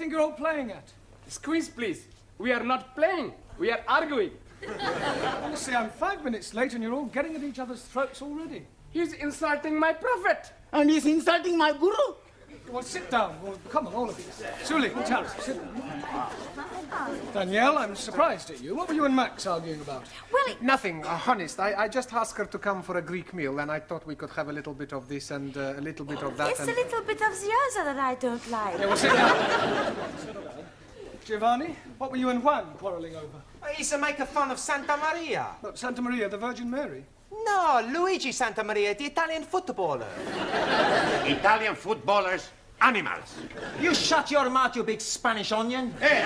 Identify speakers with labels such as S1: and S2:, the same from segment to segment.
S1: think you're all playing at?
S2: Squeeze, please. We are not playing. We are arguing.
S1: Honestly, I'm 5 minutes late and you're all getting at each other's throats already.
S2: He's insulting my prophet.
S3: And he's insulting my guru.
S1: Well, sit down. Well, come on, all of you. Suli, Tara, sit down. Danielle, I'm surprised at you. What were you and Max arguing about?
S4: Well,
S5: Nothing, honest. I just asked her to come for a Greek meal, and I thought we could have a little bit of this and a little bit of that.
S4: it's a little bit of the other that I don't like.
S1: Yeah, well, sit down. Giovanni, what were you and Juan quarrelling over?
S6: He's making fun of Santa Maria.
S1: Look, Santa Maria, the Virgin Mary.
S6: No, Luigi Santa Maria, the Italian footballer.
S7: Italian footballers, animals.
S6: You shut your mouth, you big Spanish onion.
S1: If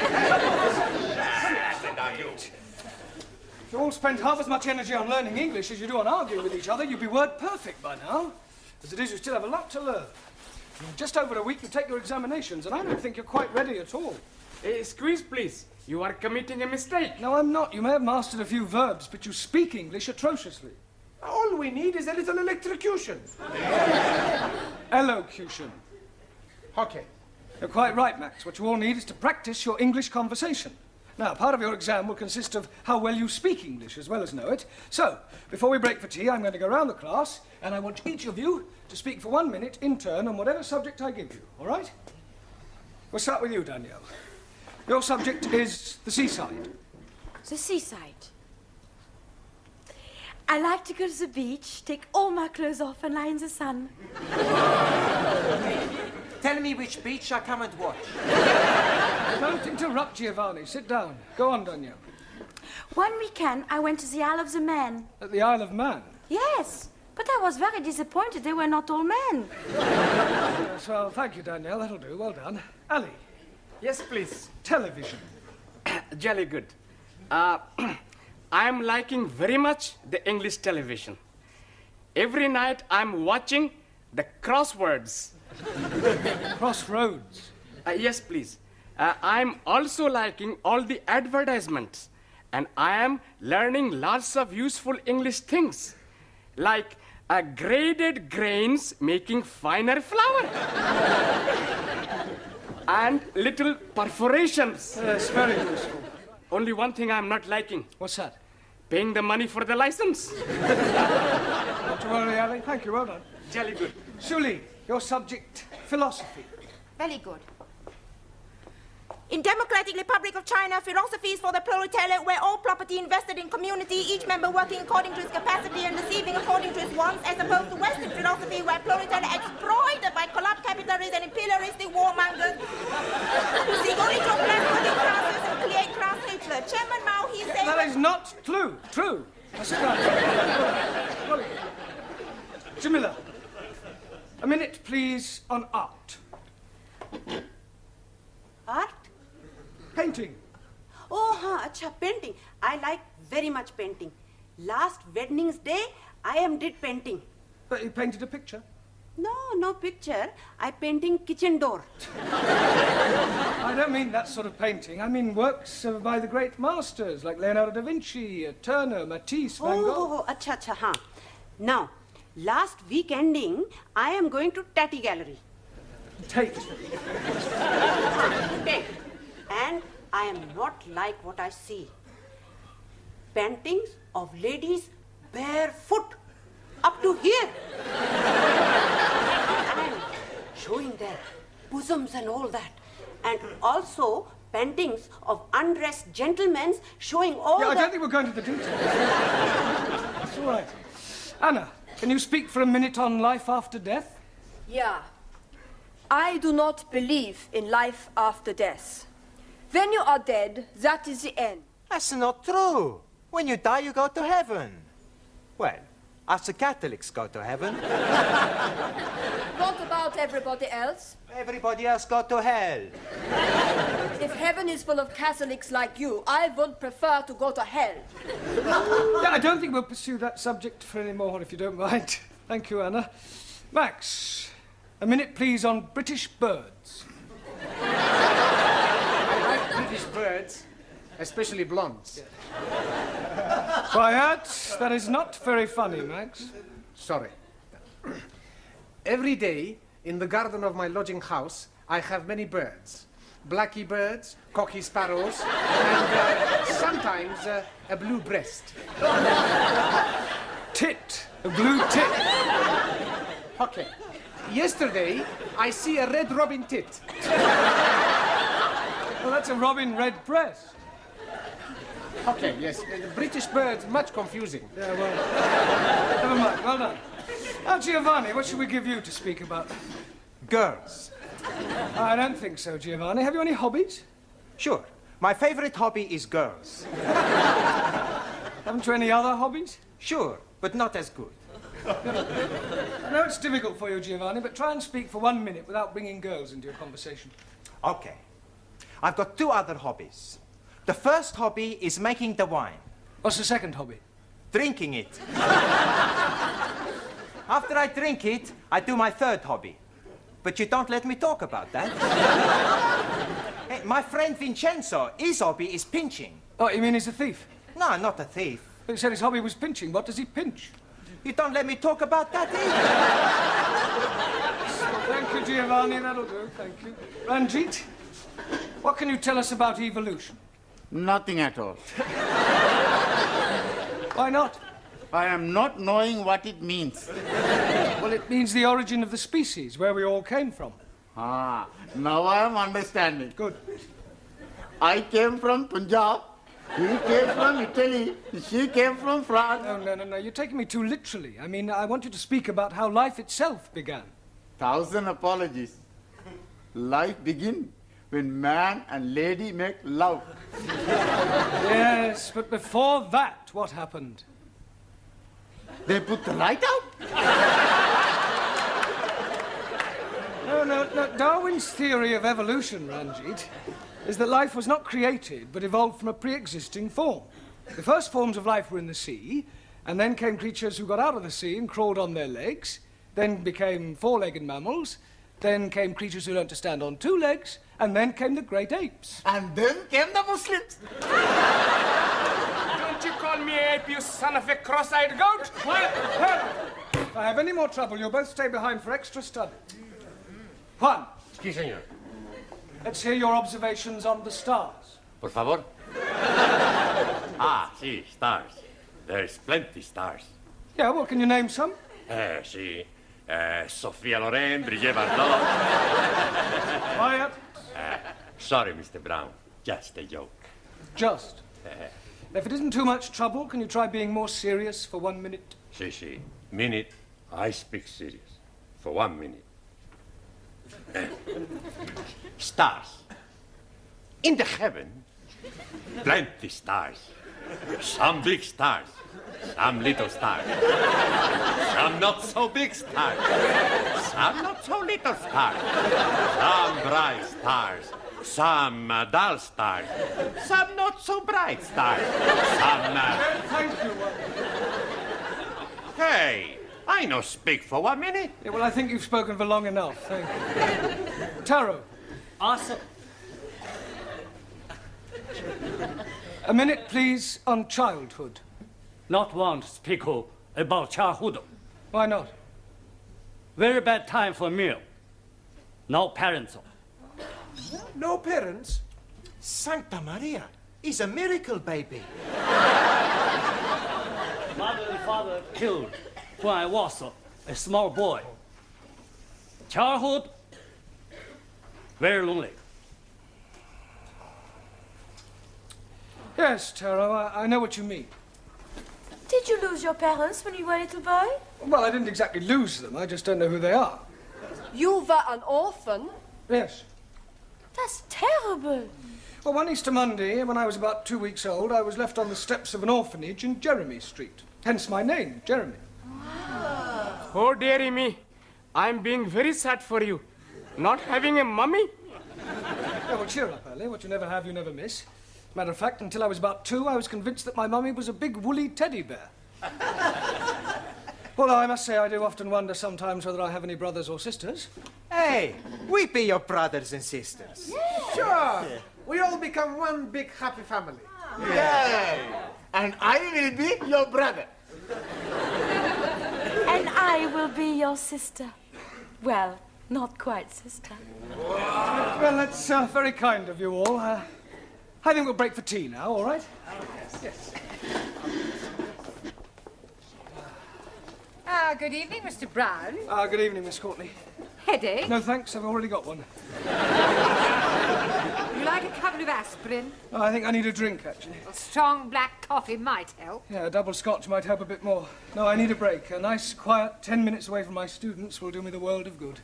S1: you all spent half as much energy on learning English as you do on arguing with each other, you'd be word perfect by now. As it is, you still have a lot to learn. In just over a week, you take your examinations, and I don't think you're quite ready at all.
S2: Squeeze, please. You are committing a mistake.
S1: No, I'm not. You may have mastered a few verbs, but you speak English atrociously.
S7: All we need is a little electrocution.
S1: Elocution.
S5: Okay.
S1: You're quite right, Max. What you all need is to practice your English conversation. Now, part of your exam will consist of how well you speak English as well as know it. So, before we break for tea, I'm going to go round the class, and I want each of you to speak for 1 minute in turn on whatever subject I give you, all right? We'll start with you, Danielle. Your subject is the seaside.
S4: The seaside. I like to go to the beach, take all my clothes off and lie in the sun.
S6: Tell me which beach I come and watch.
S1: Don't interrupt, Giovanni. Sit down. Go on, Danielle.
S4: One weekend, I went to the Isle of the Man.
S1: At the Isle of Man.
S4: Yes, but I was very disappointed they were not all men.
S1: Yes, well, thank you, Danielle. That'll do. Well done. Ali,
S2: Yes, please.
S1: television.
S2: Jolly good. I'm liking very much the English television. Every night I'm watching the crosswords.
S1: Crossroads.
S2: Yes, please. I'm also liking all the advertisements. And I am learning lots of useful English things. Like graded grains making finer flour. And little perforations.
S1: Yes, very useful.
S2: Only one thing I'm not liking.
S1: What's that?
S2: Paying the money for the license.
S1: Not to worry, Ali. Thank you. Well done.
S2: Jolly good.
S1: Suli, your subject, philosophy.
S8: Very good. In Democratic Republic of China, philosophy is for the proletariat, where all property invested in community, each member working according to his capacity and receiving according to his wants, as opposed to Western philosophy, where proletariat exploited by corrupt capitalists and imperialistic warmongers who seek only to oppress working classes and create class hatred. Chairman Mao, he said...
S1: That is not true. Now sit down. Well, Jamila, a minute, please, on art.
S9: Art?
S1: Painting.
S9: Oh, acha, painting. I like very much painting. Last Wednesday's day, I did painting.
S1: But you painted a picture?
S9: No picture. I painting kitchen door.
S1: I don't mean that sort of painting. I mean works by the great masters, like Leonardo da Vinci, Turner, Matisse, Van Gogh.
S9: Oh, acha, huh. Now, last week ending, I am going to Tatty Gallery.
S1: Tate.
S9: Tate. And I am not like what I see. Paintings of ladies barefoot up to here. And showing their bosoms and all that. And also paintings of undressed gentlemen showing all
S1: I
S9: the...
S1: don't think we're going to the details. It's all right. Anna, can you speak for a minute on life after death?
S10: Yeah. I do not believe in life after death. When you are dead, that is the end.
S6: That's not true. When you die, you go to heaven. Well, us the Catholics go to heaven.
S10: What about everybody else?
S6: Everybody else go to hell.
S10: If heaven is full of Catholics like you, I would prefer to go to hell.
S1: Yeah, I don't think we'll pursue that subject for any more, if you don't mind. Thank you, Anna. Max, a minute, please, on British birds.
S5: British birds, especially blondes.
S1: Quiet. That is not very funny, Max.
S5: Sorry. Every day, in the garden of my lodging house, I have many birds. blacky birds, cocky sparrows, and sometimes a blue breast.
S1: Tit. A blue tit.
S5: Okay. Yesterday, I see a red robin tit.
S1: Well, that's a robin redbreast.
S5: Okay, yes. The British birds, much confusing.
S1: Yeah, well, never mind. Well done. Now, Giovanni, what should we give you to speak about?
S6: Girls.
S1: I don't think so, Giovanni. Have you any hobbies?
S6: Sure. My favorite hobby is girls.
S1: Haven't you any other hobbies?
S6: Sure, but not as good.
S1: I know it's difficult for you, Giovanni, but try and speak for 1 minute without bringing girls into your conversation.
S6: Okay. I've got 2 other hobbies. The first hobby is making the wine.
S1: What's the second hobby?
S6: Drinking it. After I drink it, I do my third hobby. But you don't let me talk about that. Hey, my friend Vincenzo, his hobby is pinching.
S1: Oh, you mean he's a thief?
S6: No, not a thief.
S1: But he said his hobby was pinching. What does he pinch?
S6: You don't let me talk about that either.
S1: Thank you, Giovanni. That'll do. Thank you. Ranjit, what can you tell us about evolution?
S3: Nothing at all.
S1: Why not?
S3: I am not knowing what it means.
S1: Well, it means the origin of the species, where we all came from.
S3: Ah, now I am understanding.
S1: Good.
S3: I came from Punjab. He came from Italy. She came from France.
S1: No. You're taking me too literally. I mean, I want you to speak about how life itself began.
S3: 1,000 apologies. Life begins when man and lady make love.
S1: Yes, but before that, what happened?
S3: They put the light out?
S1: No. Darwin's theory of evolution, Ranjit, is that life was not created, but evolved from a pre-existing form. The first forms of life were in the sea, and then came creatures who got out of the sea and crawled on their legs, then became 4-legged mammals, then came creatures who learned to stand on 2 legs, and then came the great apes.
S3: And then came the Muslims.
S2: Don't you call me ape, you son of a cross-eyed goat?
S1: Well, if I have any more trouble, you'll both stay behind for extra study. Juan,
S7: Sí, señor.
S1: let's hear your observations on the stars.
S7: Por favor. Sí, stars. There's plenty stars.
S1: Yeah, well, can you name some?
S7: Sí. Sophia Loren, Brigitte Bardot.
S1: Quiet.
S7: Sorry, Mr. Brown. Just a joke.
S1: Just. If it isn't too much trouble, can you try being more serious for 1 minute?
S7: Sí. Minute, I speak serious. For 1 minute. Stars. In the heaven, plenty stars. Some big stars, some little stars. Some not so big stars, some not so little stars. Some bright stars, some dull stars, some not so bright stars. Some...
S1: Thank you.
S7: Hey, I no speak for 1 minute.
S1: Yeah, well, I think you've spoken for long enough. Thank you. Taro.
S11: Awesome.
S1: A minute, please, on childhood.
S11: Not want to speak about childhood.
S1: Why not?
S11: Very bad time for meal. No parents.
S5: No parents?
S6: Santa Maria, he's a miracle baby.
S11: Mother and father killed when I was a small boy. Childhood, very lonely.
S1: Yes, Taro, I know what you mean.
S4: Did you lose your parents when you were a little boy?
S1: Well, I didn't exactly lose them. I just don't know who they are.
S10: You were an orphan?
S1: Yes.
S4: That's terrible.
S1: Well, one Easter Monday, when I was about 2 weeks old, I was left on the steps of an orphanage in Jeremy Street. Hence my name, Jeremy.
S2: Oh, dearie me. I'm being very sad for you. Not having a mummy?
S1: Yeah, well, cheer up, Ellie. What you never have, you never miss. Matter of fact, until I was about 2, I was convinced that my mummy was a big woolly teddy bear. Although I must say I do often wonder sometimes whether I have any brothers or sisters.
S6: Hey, we be your brothers and sisters.
S5: Sure. We all become one big happy family.
S3: Yeah. And I will be your brother.
S4: And I will be your sister. Well, Not quite, sister.
S1: Well, that's very kind of you all. I think we'll break for tea now, all right? Yes.
S12: Good evening, Mr. Brown.
S1: Good evening, Miss Courtney.
S12: Headache?
S1: No, thanks. I've already got one.
S12: Would you like a couple of aspirin?
S1: Oh, I think I need a drink, actually.
S12: A strong black coffee might help.
S1: Yeah, a double scotch might help a bit more. No, I need a break. A nice, quiet 10 minutes away from my students will do me the world of good.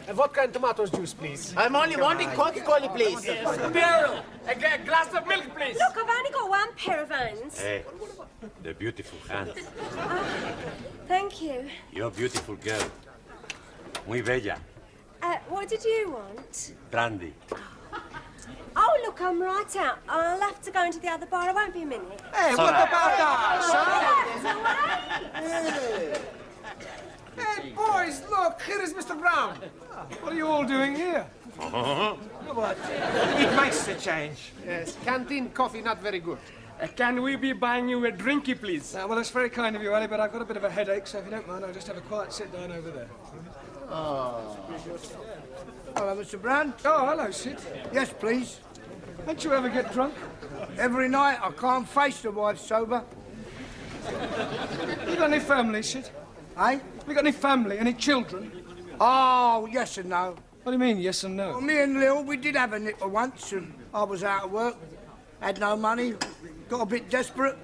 S5: A vodka and tomatoes juice, please.
S3: I'm only wanting Coca-Cola, please.
S2: Beryl, a glass of milk, please.
S4: Look, I've only got one pair of hands.
S7: Hey, the beautiful hands.
S4: Thank you.
S7: You're a beautiful girl. Muy bella.
S4: What did you want?
S7: Brandy.
S4: Oh, look, I'm right out. I'll have to go into the other bar. I won't be a minute.
S5: Hey, what about that, Hey, boys, look, here is Mr. Brown.
S1: What are you all doing here?
S5: It makes a change. Yes, canteen coffee not very good.
S2: Can we be buying you a drinky, please?
S1: Well, that's very kind of you, Ali, but I've got a bit of a headache, so if you don't mind, I'll just have a quiet sit down over there.
S13: Hello, Mr. Brown.
S1: Oh, hello, Sid.
S13: Yes, please.
S1: Don't you ever get drunk?
S13: Every night. I can't face the wife sober.
S1: You got any family, Sid?
S13: Eh?
S1: You got any family, any children?
S13: Oh, yes and no.
S1: What do you mean, yes and no?
S13: Well, me and Lil, we did have a nipper once, and I was out of work, had no money, got a bit desperate,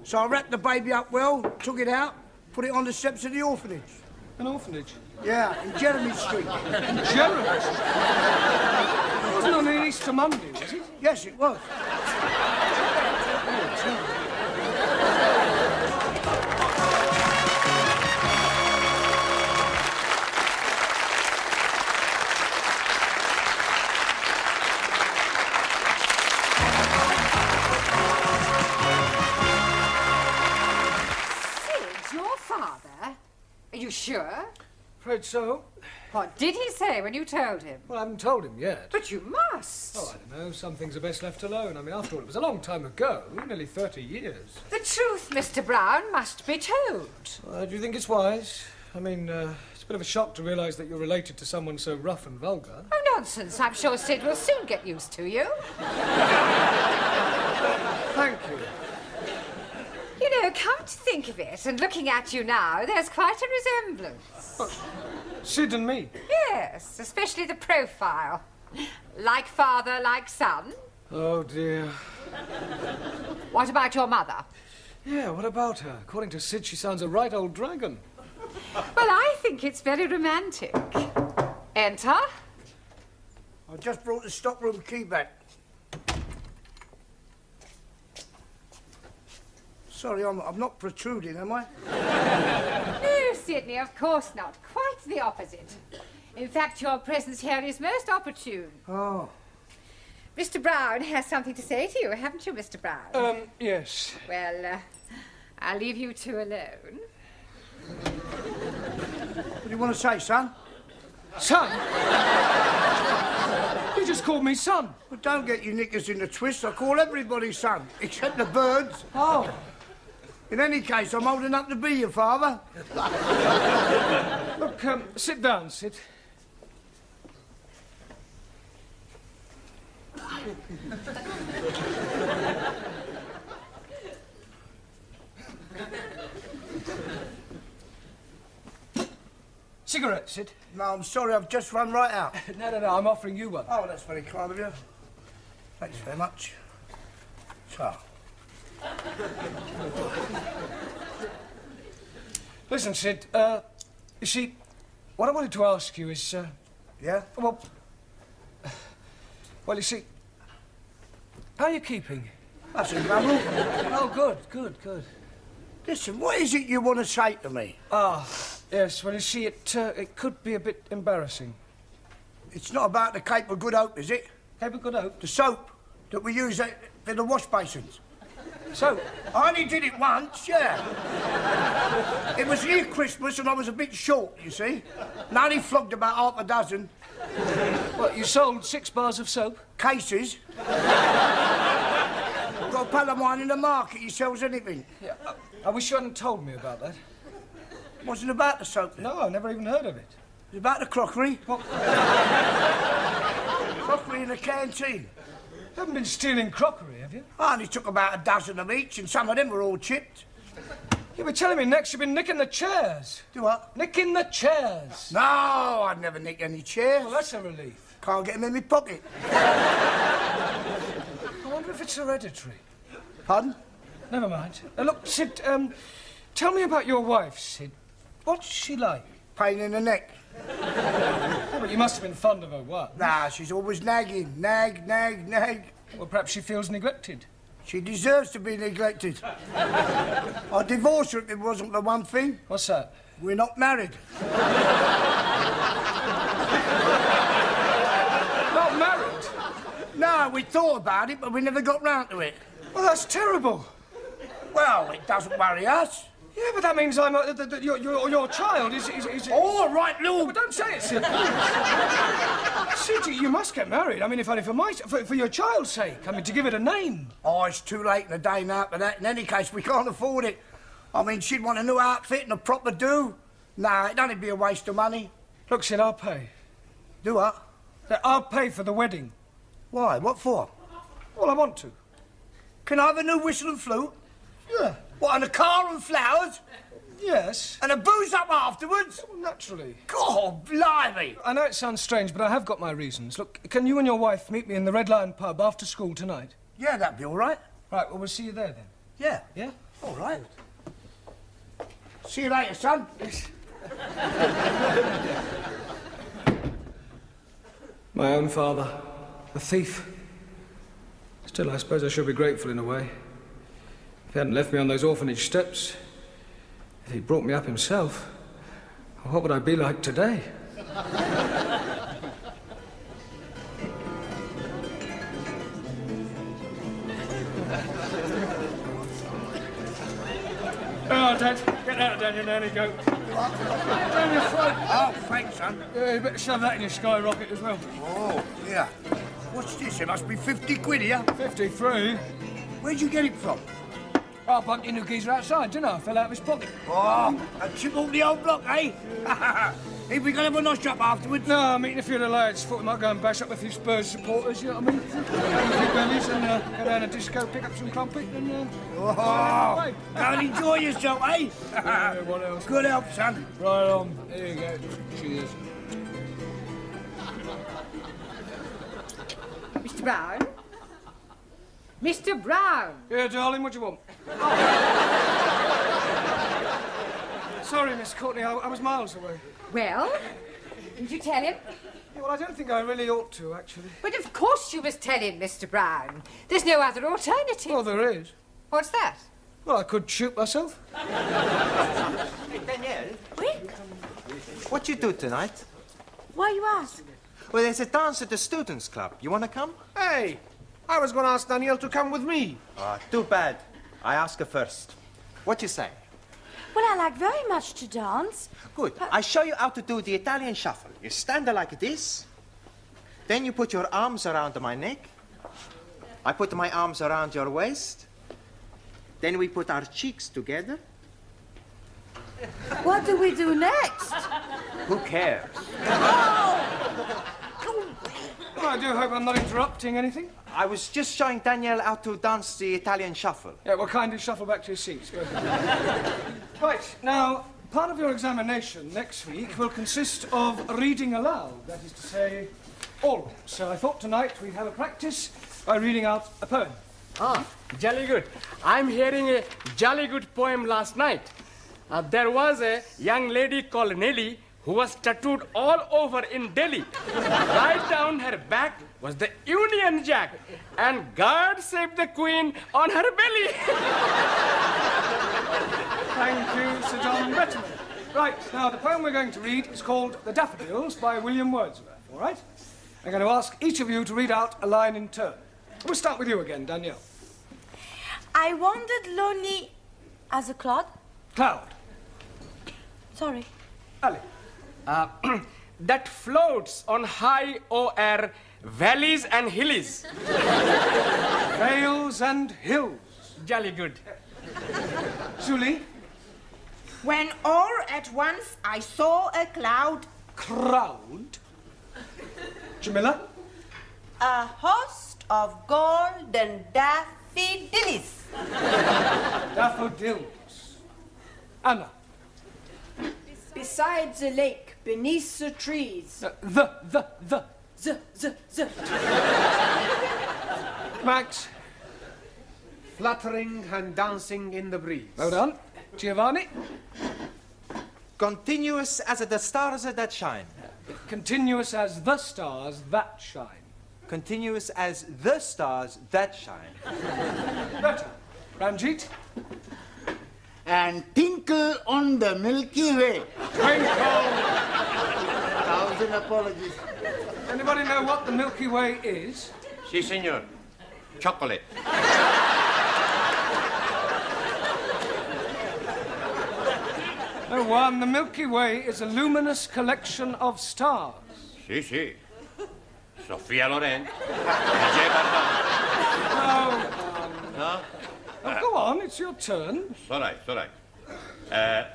S13: so I wrapped the baby up well, took it out, put it on the steps of the orphanage.
S1: An orphanage?
S13: Yeah, in Jeremy Street.
S1: In Jeremy Street? It wasn't on an Easter Monday, was it?
S13: Yes, it was.
S12: Are you sure?
S1: Afraid so.
S12: What did he say when you told him?
S1: Well, I haven't told him yet.
S12: But you must.
S1: Oh, I don't know. Some things are best left alone. I mean, after all, it was a long time ago. Nearly 30 years.
S12: The truth, Mr. Brown, must be told.
S1: Do you think it's wise? I mean, it's a bit of a shock to realise that you're related to someone so rough and vulgar.
S12: Oh, nonsense. I'm sure Sid will soon get used to you.
S1: Thank you.
S12: You know, come to think of it, and looking at you now, there's quite a resemblance.
S1: What? Sid and me?
S12: Yes, especially the profile. Like father, like son.
S1: Oh, dear.
S12: What about your mother?
S1: Yeah, what about her? According to Sid, she sounds a right old dragon.
S12: Well, I think it's very romantic. Enter.
S13: I just brought the stockroom key back. Sorry, I'm not protruding, am I?
S12: No, Sidney, of course not. Quite the opposite. In fact, your presence here is most opportune.
S13: Oh.
S12: Mr. Brown has something to say to you, haven't you, Mr. Brown?
S1: Yes.
S12: Well, I'll leave you two alone.
S13: What do you want to say, son?
S1: Son? You just called me son.
S13: Well, don't get your knickers in a twist. I call everybody son, except the birds.
S1: Oh.
S13: In any case, I'm old enough to be your father.
S1: Look, sit down, Sid. Cigarette, Sid?
S13: No, I'm sorry, I've just run right out.
S1: No, I'm offering you one.
S13: Oh, that's very kind of you. Thanks very much. So.
S1: Listen, Sid, you see, what I wanted to ask you is,
S13: Yeah?
S1: well, you see, how are you keeping?
S13: That's a trouble.
S1: Oh, good.
S13: Listen, what is it you want to say to me?
S1: Yes, well, you see, it could be a bit embarrassing.
S13: It's not about the Cape of Good Hope, is it?
S1: Cape of Good Hope?
S13: The soap that we use in the wash basins.
S1: So,
S13: I only did it once, yeah. It was near Christmas and I was a bit short, you see. And I only flogged about half a dozen.
S1: what, you sold 6 bars of soap?
S13: Cases. Got a pal of mine in the market, he sells anything.
S1: Yeah, I wish you hadn't told me about that.
S13: Wasn't about the soap.
S1: No, I've never even heard of it.
S13: It was about the crockery.
S1: What?
S13: Crockery in the canteen.
S1: You haven't been stealing crockery, have you?
S13: I only took about a dozen of each, and some of them were all chipped.
S1: You were telling me next you've been nicking the chairs.
S13: Do what?
S1: Nicking the chairs.
S13: No, I'd never nick any chairs.
S1: Well, that's a relief.
S13: Can't get them in my pocket.
S1: I wonder if it's hereditary.
S13: Pardon?
S1: Never mind. Look, Sid, tell me about your wife, Sid. What's she like?
S13: Pain in the neck.
S1: Oh, but you must have been fond of her, what?
S13: Nah, she's always nagging. Nag, nag, nag.
S1: Well, perhaps she feels neglected.
S13: She deserves to be neglected. I'd divorce her if it wasn't the one thing.
S1: What's that?
S13: We're not married.
S1: Not married?
S13: No, we thought about it, but we never got round to it.
S1: Well, that's terrible.
S13: Well, it doesn't worry us.
S1: Yeah, but that means I'm your child is.
S13: All right, Lou.
S1: But don't say it, Sid. Sid, you must get married. I mean, if only for your child's sake. I mean, to give it a name.
S13: Oh, it's too late in the day now for that. In any case, we can't afford it. I mean, she'd want a new outfit and a proper do. Nah, it'd only be a waste of money.
S1: Look, Sid, I'll pay.
S13: Do what?
S1: I'll pay for the wedding.
S13: Why? What for?
S1: Well, I want to.
S13: Can I have a new whistle and flute?
S1: Yeah.
S13: What, and a car and flowers?
S1: Yes.
S13: And a booze up afterwards?
S1: Well, naturally.
S13: God, blimey.
S1: I know it sounds strange, but I have got my reasons. Look, can you and your wife meet me in the Red Lion pub after school tonight?
S13: Yeah, that'd be all right.
S1: Right, well, we'll see you there then.
S13: Yeah.
S1: Yeah?
S13: All right. See you later, son.
S1: My own father, a thief. Still, I suppose I should be grateful in a way. If he hadn't left me on those orphanage steps, if he'd brought me up himself, what would I be like today? Oh, Dad, get out of down your nanny goat. Down your throat.
S13: Oh, thanks, son.
S1: Yeah, you better shove that in your skyrocket as well.
S13: Oh, yeah. What's this? It must be 50 quid here.
S1: 53?
S13: Where'd you get it from?
S1: I bumped into a geezer outside, didn't I? Fell out of his pocket.
S13: Oh, and chip all the old block, eh? If we gonna have a nosh up afterwards?
S1: No, I'm meeting a few of the lads. Thought we might go and bash up a few Spurs supporters, you know what I mean? Have a few bellies and go down a disco, pick up some crumpet and...
S13: Oh, go and enjoy yourself, eh?
S1: Yeah, what else?
S13: Good help, son.
S1: Right on. There you go. Cheers.
S12: Mr. Brown? Mr. Brown!
S1: Yeah, darling, what do you want? Sorry, Miss Courtney, I was miles away.
S12: Well, did you tell him?
S1: Yeah, well, I don't think I really ought to, actually.
S12: But of course you must tell him, Mr. Brown. There's no other alternative.
S1: Well, there is.
S12: What's that?
S1: Well, I could shoot myself.
S6: Hey, Danielle.
S4: Oui?
S6: What you do tonight?
S4: Why you ask?
S6: Well, there's a dance at the Students' Club. You want to come?
S5: Hey, I was going to ask Danielle to come with me.
S6: Ah, too bad. I ask her first. What you say?
S4: Well, I like very much to dance.
S6: Good. I show you how to do the Italian shuffle. You stand there like this. Then you put your arms around my neck. I put my arms around your waist. Then we put our cheeks together.
S4: What do we do next?
S6: Who cares?
S1: Well, I do hope I'm not interrupting anything.
S6: I was just showing Danielle how to dance the Italian shuffle.
S1: Yeah, well, kindly shuffle back to your seats. Go ahead. Right, now, part of your examination next week will consist of reading aloud. That is to say, always. So I thought tonight we'd have a practice by reading out a poem.
S2: Ah, jolly good. I'm hearing a jolly good poem last night. There was a young lady called Nelly who was tattooed all over in Delhi. Right down her back was the Union Jack, and God save the Queen on her belly.
S1: Thank you, Sir John Betterman. Right, now the poem we're going to read is called The Daffodils by William Wordsworth, all right? I'm going to ask each of you to read out a line in turn. We'll start with you again, Danielle.
S4: I wandered lonely as a clod.
S1: Cloud.
S4: Sorry.
S1: Ali.
S2: That floats on high o'er valleys and hillies.
S1: Vales and hills.
S2: Jolly good.
S1: Julie.
S8: When all at once I saw a cloud.
S1: Crowd? Jamila?
S9: A host of golden daffodils.
S1: Daffodils. Anna?
S10: Beside the lake, beneath the trees.
S1: The.
S10: Z.
S1: Max?
S5: Fluttering and dancing in the breeze.
S1: Well done. Giovanni?
S6: Continuous as the stars that shine.
S1: Continuous as the stars that shine.
S6: Continuous as the stars that shine.
S1: Better. Ranjit?
S3: And tinkle on the Milky Way.
S1: Twinkle!
S3: 1,000 apologies.
S1: Anybody know what the Milky Way is?
S7: Si, senor. Chocolate.
S1: No one. The Milky Way is a luminous collection of stars.
S7: Si, si. Sofia Loren.
S1: No. Oh, go on, it's your turn.
S7: It's all right, it's all right.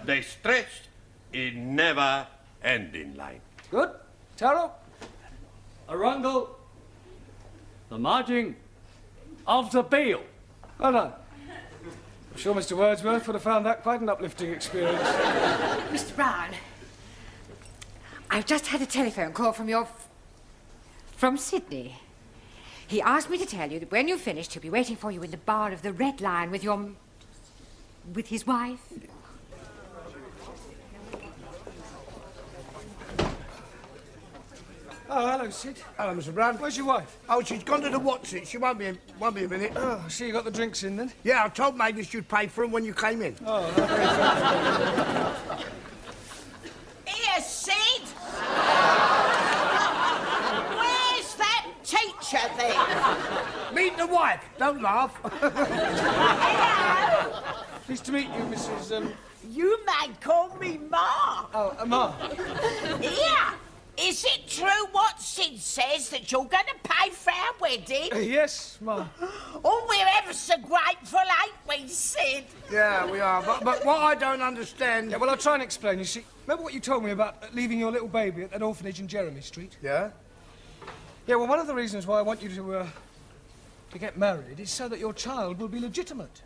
S7: They stretched in never-ending line.
S1: Good. Taro?
S11: Arundel, the margin of the bill.
S1: Well done. I'm sure Mr. Wordsworth would have found that quite an uplifting experience.
S12: Mr. Brown, I've just had a telephone call from Sydney. He asked me to tell you that when you've finished, he'll be waiting for you in the bar of the Red Lion with his wife.
S1: Oh, hello, Sid.
S13: Hello, Mr. Brown.
S1: Where's your wife?
S13: Oh, she's gone to the Watson. She won't be a minute.
S1: Oh, I see you got the drinks in then.
S13: Yeah, I told Mavis you'd pay for them when you came in.
S1: Oh,
S14: Here, Sid! Where's that teacher then?
S13: Meet the wife. Don't laugh.
S14: Hello!
S1: Pleased to meet you, Mrs.
S14: You may call me Ma.
S1: Oh, Ma.
S14: Here! Is it true what Sid says that you're going to pay for our wedding?
S1: Yes, Ma.
S14: Oh, we're ever so grateful, ain't we, Sid?
S13: Yeah, we are. But what I don't understand...
S1: Yeah, well, I'll try and explain. You see, remember what you told me about leaving your little baby at that orphanage in Jeremy Street?
S13: Yeah?
S1: Yeah, well, one of the reasons why I want you to get married is so that your child will be legitimate.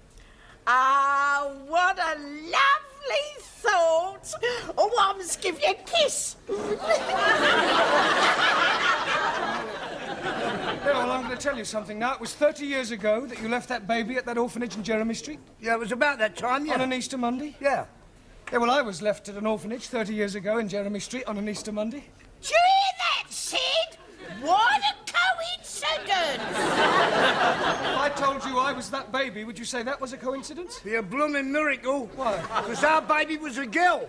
S14: Ah, what a lovely thought. Oh, I must give you a kiss.
S1: Yeah, well, I'm going to tell you something now. It was 30 years ago that you left that baby at that orphanage in Jeremy Street.
S13: Yeah, it was about that time, yeah.
S1: On an Easter Monday?
S13: Yeah.
S1: Yeah, well, I was left at an orphanage 30 years ago in Jeremy Street on an Easter Monday.
S14: Do you hear that, Sid? What a coincidence!
S1: If I told you I was that baby, would you say that was a coincidence?
S13: Be a blooming miracle.
S1: Why?
S13: Because our baby was a girl.